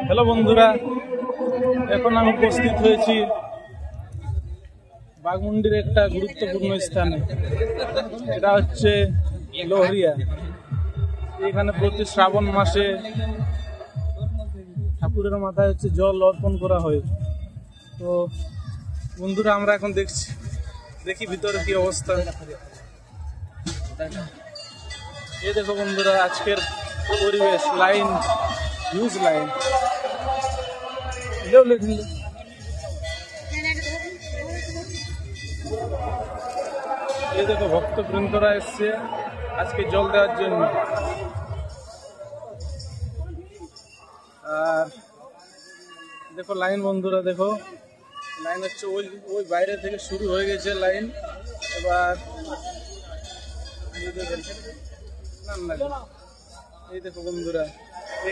Hello বন্ধুরা, এখন আমি উপস্থিত হয়েছি বাঘমুন্ডির একটা গুরুত্বপূর্ণ স্থানে। এটা হচ্ছে লোহরিয়া। এখানে প্রতি শ্রাবণ মাসে ঠাকুরের মাথায় হচ্ছে জল অর্পণ করা হয়। তো বন্ধুরা, আমরা এখন দেখি ভিতরে কি অবস্থা। এই দেখো বন্ধুরা, আজকের পরিবেশ, লাইন, হিউজ লাইন। এই দেখো ভক্তবৃন্দরা এসছে আজকে জল দেওয়ার জন্য। আর দেখো লাইন বন্ধুরা, দেখো লাইন হচ্ছে ওই বাইরে থেকে শুরু হয়ে গেছে লাইন। এবার এই দেখো বন্ধুরা,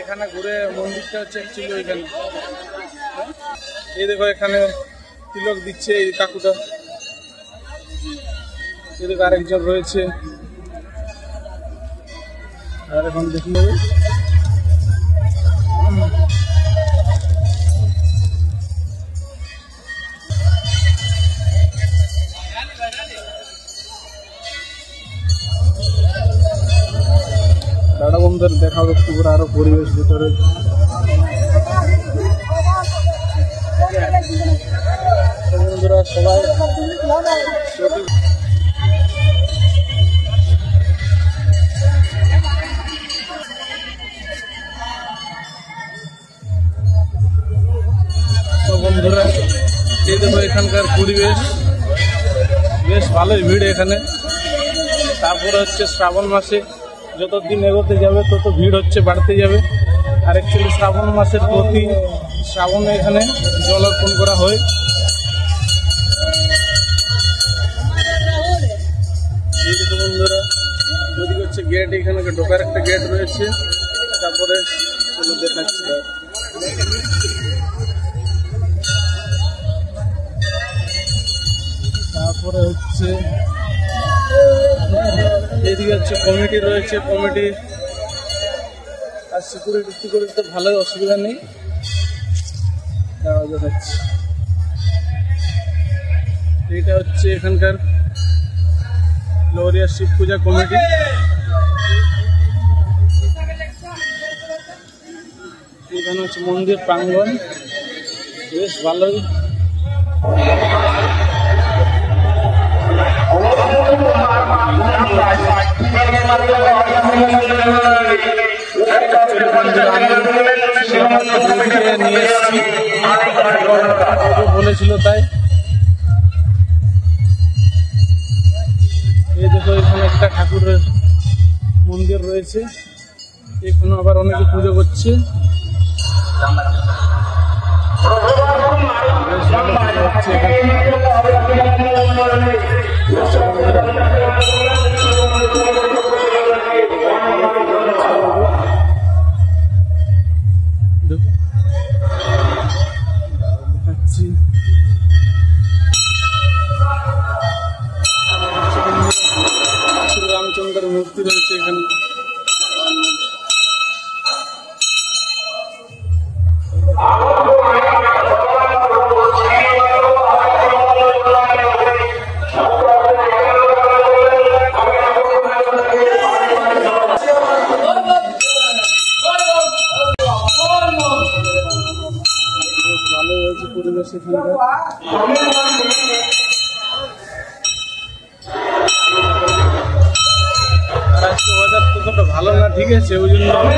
এখানে ঘুরে মন্দিরটা হচ্ছে অ্যাকচুয়ালি ওইখানে। এই দেখো এখানে তিলক দিচ্ছে এই কাকুটা। এই দেখো আরেকজন রয়েছে। আর এখন দেখি দাদা বন্ধুদের দেখা একটু করে আরো পরিবেশ ভিতরে। বন্ধুরা সবাই বন্ধুরা, এই দেখো এখানকার পরিবেশ বেশ ভালোই ভিড় এখানে। তারপরে হচ্ছে শ্রাবণ মাসে যত দিন এগোতে যাবে তত ভিড় হচ্ছে বাড়তে যাবে। আর অ্যাকচুয়ালি শ্রাবণ মাসের প্রতি শ্রাবণে এখানে জল অর্পণ করা হয়। এই দেখো বন্ধুরা, ওদিকে হচ্ছে গেট, এখানে ঢোকার একটা গেট রয়েছে। তারপরে চলো দেখাচ্ছি। তারপরে হচ্ছে এইদিকে হচ্ছে কমিটি রয়েছে, কমিটি আর সিকিউরিটি করে তো ভালোই, অসুবিধা নেই। দেখাচ্ছি, এইটা হচ্ছে এখানকার লোহরিয়া শিব পূজা কমিটি। এখানে হচ্ছে মন্দির প্রাঙ্গণ, বেশ ভালোই। নিয়ে এসেছি, বলেছিল তাই। এই দেখো এখানে একটা ঠাকুরের মন্দির রয়েছে, এখানে আবার অনেকে পুজো করছে। রামচন্দ্রের মূর্তি রয়েছে এখানে। ভালো হয়েছে পরিবেশ এখানকার। ওয়েদার তো ভালো না, ঠিক আছে, ওই জন্য ভালো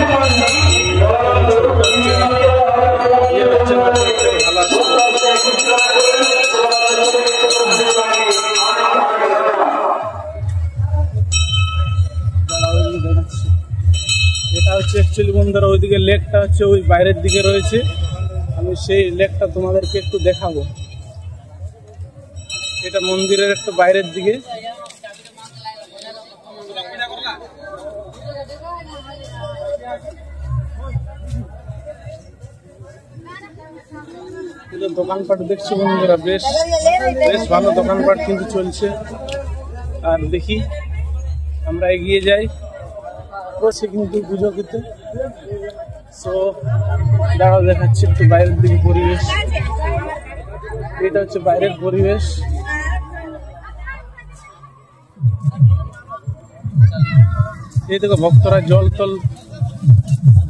দেখাচ্ছে। এটা হচ্ছে অ্যাকচুয়ালি বন্ধুরা, ওইদিকে লেকটা হচ্ছে ওই বাইরের দিকে রয়েছে। আমি সেই লেকটা তোমাদেরকে একটু দেখাবো। এটা মন্দিরের একটু বাইরের দিকে। দোকানপাট দেখছি বন্ধুরা, বেশ বেশ ভালো দোকানপাট কিন্তু চলছে। আর দেখি আমরা এগিয়ে যাই বসে কিন্তু পুজো করতে। সো দাঁড়াও দেখাচ্ছি একটু বাইরের দিকে পরিবেশ। এটা হচ্ছে বাইরের পরিবেশ। এই দেখো ভক্তরা জল টল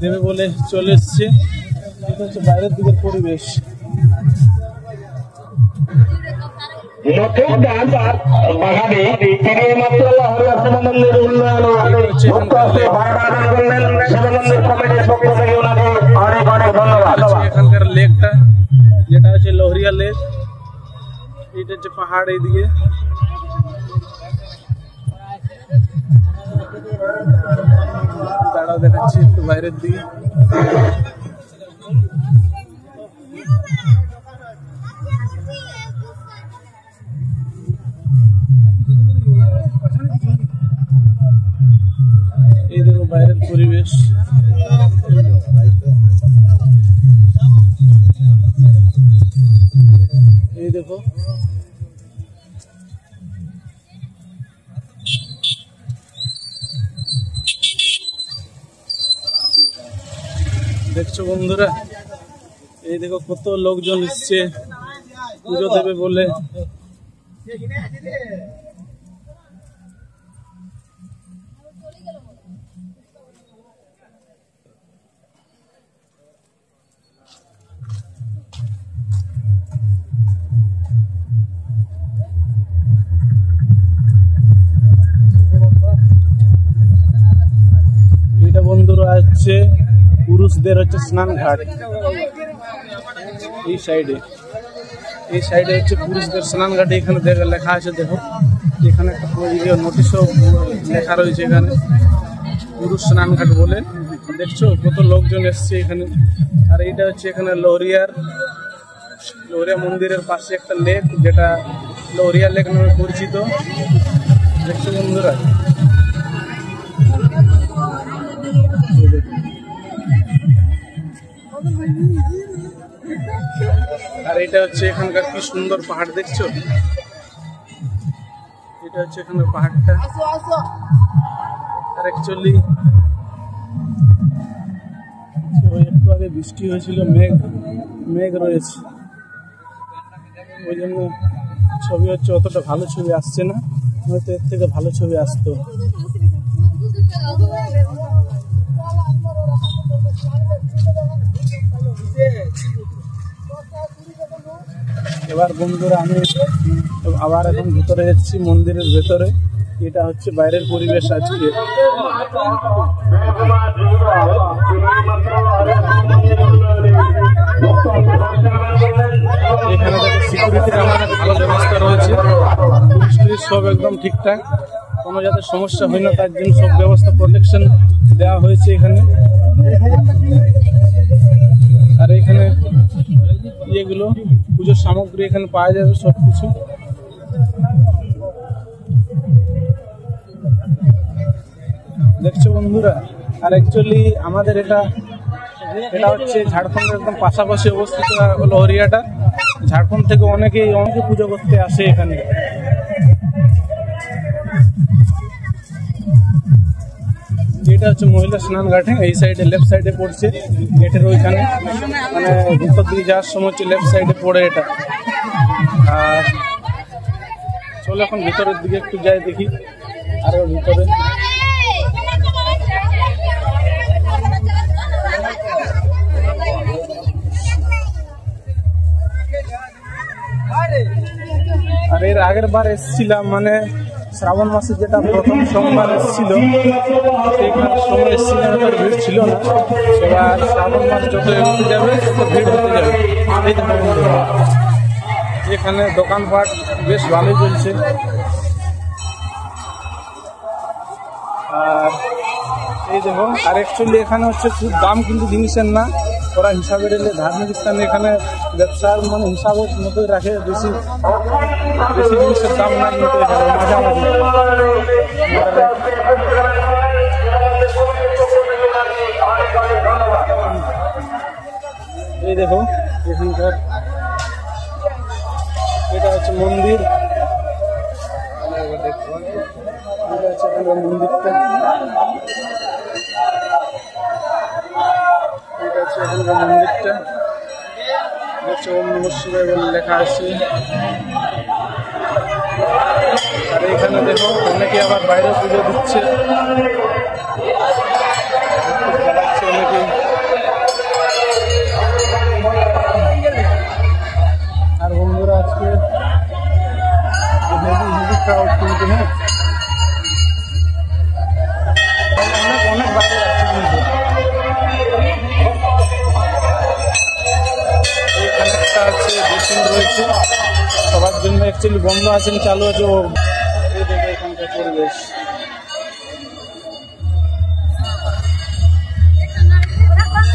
দেবে বলে চলে এসছে। এটা হচ্ছে বাইরের দিকের পরিবেশ। এখানকার লেকটা যেটা হচ্ছে লোহরিয়া লেক, এটা হচ্ছে পাহাড় এইদিকে। দাঁড়াও দেখাচ্ছি একটু বাইরের দিকে। এই দেখো বাইরের পরিবেশ। এই দেখো দেখছো বন্ধুরা, এই দেখো কত লোকজন এসছে পুজো দেবে বলে। এটা বন্ধুরা হচ্ছে পুরুষদের হচ্ছে স্নান ঘাট। এই সাইডে হচ্ছে পুরুষদের স্নান ঘাট। এখানে লেখা আছে, দেখো এখানে একটা নোটিশও লেখা রয়েছে এখানে পুরুষ স্নান ঘাট বলে। দেখছো কত লোকজন এসছে এখানে। আর এইটা হচ্ছে এখানে লোহরিয়া মন্দিরের পাশে একটা লেক, যেটা লোহরিয়া লেক নামে পরিচিত। দেখছো বন্ধুরা, আর এটা হচ্ছে এখানকার কি সুন্দর পাহাড় দেখছো। এটা হচ্ছে এখানের পাহাড়টা। আর অ্যাকচুয়ালি একটু আগে বৃষ্টি হয়েছিল, মেঘ রয়েছে, ওই জন্য ছবি হচ্ছে অতটা ভালো ছবি আসছে না, হয়তো এর থেকে ভালো ছবি আসতো। এবার বন্ধুরা আমি আবার এখন ভিতরে যাচ্ছি, মন্দিরের ভেতরে। এটা হচ্ছে বাইরের পরিবেশ আজকে। এখানে সিকিউরিটির আমাদের ভালো ব্যবস্থা রয়েছে, সব একদম ঠিকঠাক, কোনো যাতে সমস্যা হয় না তার জন্য সব ব্যবস্থা প্রোটেকশন দেওয়া হয়েছে এখানে। আর এখানে ইয়েগুলো পুজোর সামগ্রী এখানে পাওয়া যাবে সবকিছু। দেখছো বন্ধুরা, আর অ্যাকচুয়ালি আমাদের এটা হচ্ছে ঝাড়খণ্ডের একদম পাশাপাশি অবস্থিত লোহরিয়াটা। ঝাড়খণ্ড থেকে অনেকে পুজো করতে আসে এখানে। এটা হচ্ছে মহিলা স্নান ঘাট, এই সাইডে লেফট সাইডে পড়ছে গেটের ওইখানে, মানে ভিতর দিকে যাওয়ার সময় হচ্ছে লেফট সাইডে পড়ে এটা। আর চলো এখন ভিতরের দিকে একটু যাই, দেখি আরো ভিতরে। আর এর আগের বার এসেছিলাম, মানে শ্রাবণ মাসে যেটা প্রথম সোমবার এসেছিল, সেইখানে সময় এসেছিলাম, ভিড় ছিল না। এবার শ্রাবণ মাস যত এগোতে যাবে তত ভিড় হতে যাবে। এখানে দোকানপাট বেশ ভালোই চলছে। আর এই দেখো, আর অ্যাকচুয়ালি এখানে হচ্ছে খুব দাম কিন্তু জিনিসের না, ওরা হিসাবে রেলে ধার্মিক স্থানে এখানে ব্যবসার মানে হিসাবের মতোই রাখে, বেশি জিনিসের দাম না, কিন্তু এখানে মাঝামাঝি। এই দেখো এখানকার, এটা হচ্ছে মন্দির, এটা হচ্ছে এখানকার মন্দিরটা, এটা হচ্ছে এখানকার মন্দিরটা, হচ্ছে ওম নমঃ শিবায় বলে লেখা আছে। আর এখানে দেখো অনেকে আবার বাইরে পুজো দিচ্ছে, অনেকে। আর বন্ধুরা আজকে হেভি ক্রাউড কিন্তু, হ্যাঁ অনেক বাইরে যাচ্ছে কিন্তু। এখানে একটা আছে বেসিন রয়েছে সবার জন্য, অ্যাকচুয়ালি বন্ধ আছে চালু আছে। ও এই দেখো এখানকার পরিবেশ,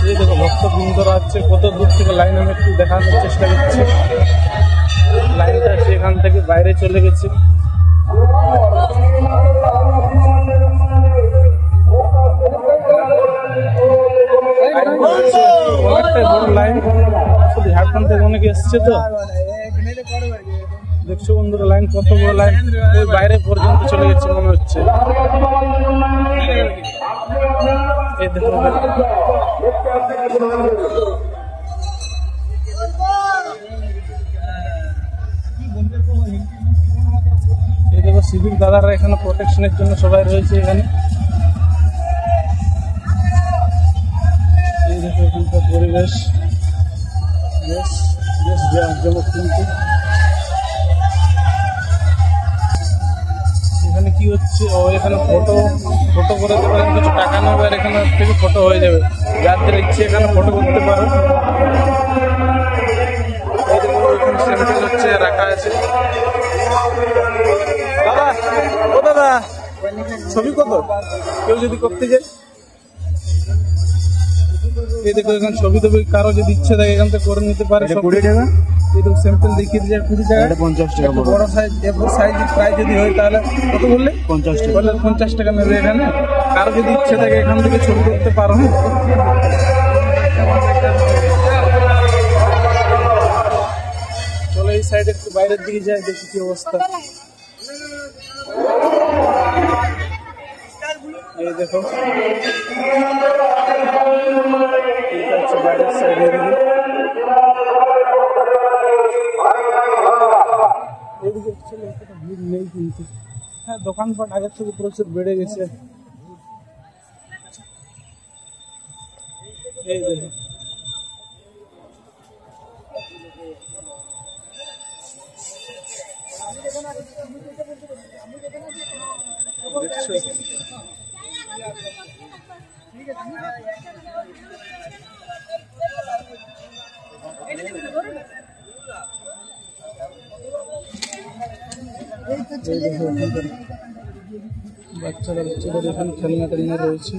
এই দেখো ভক্তবৃন্দরা আছে কত দূর থেকে লাইন, আমি একটু দেখানোর চেষ্টা করছি। লাইনটা সেখান থেকে বাইরে চলে গেছে। অনেকটাই বড় লাইন, ঝাড়খণ্ড থেকে অনেকে এসছে তো। দেখছো বন্ধুরা লাইন কত বড় লাইন, ওই বাইরে পর্যন্ত চলে গেছে মনে হচ্ছে। এই দেখো এই দেখো সিভিক দাদারা এখানে প্রোটেকশনের জন্য সবাই রয়েছে এখানে। এই দেখো এখানকার পরিবেশ বেশ বেশ জাঁকজমক কিন্তু। এখানে কি হচ্ছে, ও এখানে ফটো করে দেবে, কিছু টাকা নেবে আর এখানে থেকে ফটো হয়ে যাবে। যাদের ইচ্ছে এখানে ফটো করতে পারো। এই দেখো এখানে স্যাম্পল হচ্ছে রাখা আছে। দাদা ও দাদা ছবি কত কেউ যদি করতে যায়? এই দেখো এখানে ছবি টবি কারো যদি ইচ্ছে থাকে এখান থেকে করে নিতে পারে। 20 টাকা। এই দেখো স্যাম্পল দেখিয়ে দিয়ে 20 টাকা, 50 টাকা। বড় সাইজ এরপর সাইজ প্রায় যদি হয় তাহলে কত বললে? 50 টাকা। বললে 50 টাকা নেবে এখানে। কারো যদি ইচ্ছে থাকে এখান থেকে ছবি করতে পারো। চলো এই সাইডে একটু বাইরের দিকে যাই, দেখি কি অবস্থা। এই দেখো এটা হচ্ছে বাইরের সাইডে, এদিকে ভিড় নেই কিন্তু। হ্যাঁ দোকানপাট আগের থেকে প্রচুর বেড়ে গেছে। এই দেখো দেখছো বাচ্চাদের এখানে খেলনা টেলনা রয়েছে।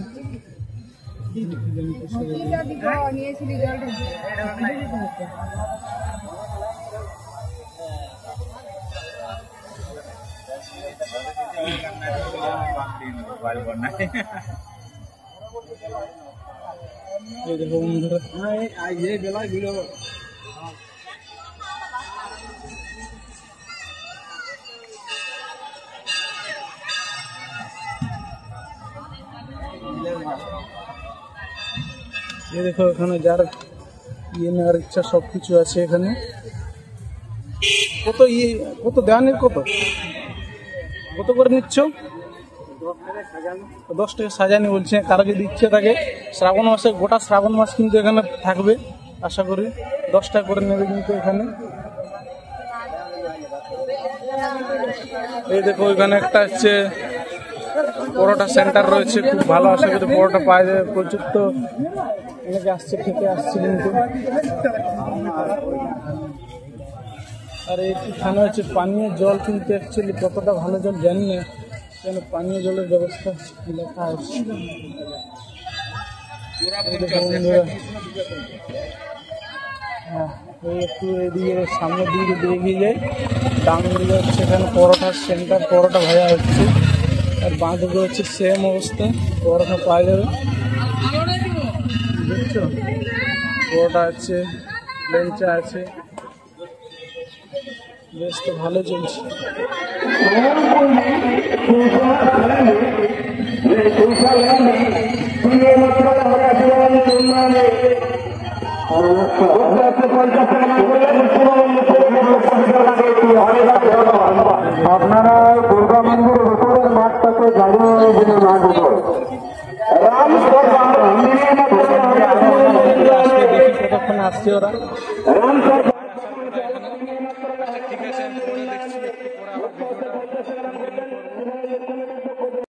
এই দেখো বন্ধুরা এই দেখো এখানে যার ইয়ে নেওয়ার ইচ্ছা সবকিছু আছে এখানে। কত দেওয়ানের কত করে নিচ্ছ? 10 টাকা সাজানি বলছে। কারো যদি ইচ্ছে থাকে শ্রাবণ মাসে, গোটা শ্রাবণ মাস কিন্তু এখানে থাকবে আশা করি। 10 টাকা করে নেবে কিন্তু এখানে। এই দেখো এখানে একটা হচ্ছে পরোটা সেন্টার রয়েছে, খুব ভালো আশা করি পরোটা পাওয়া যাবে। প্রচুর তো অনেকে আসছে, থেকে আসছে কিন্তু। আর এখানে হচ্ছে পানীয় জল, কিন্তু অ্যাকচুয়ালি কতটা ভালো জল জানি না, কেন পানীয় জলের ব্যবস্থা লেখা আছে। হ্যাঁ ওই একটু এদিকে সামনের দিকে এগিয়ে যায়, ডান দিকে হচ্ছে এখানে পরোটার সেন্টার, পরোটা ভাজা হচ্ছে। আর বাঁ দিকে হচ্ছে সেম অবস্থা, পরোটা পাওয়া যাবে। বুঝছো, পরোটা আছে, লেঞ্চা আছে, বেশ তো ভালো চলছে। আপনারা দুর্গা মন্দিরের উপরের মাঠটাকে দাঁড়িয়ে না দেব কতক্ষণ আসছে ওরা।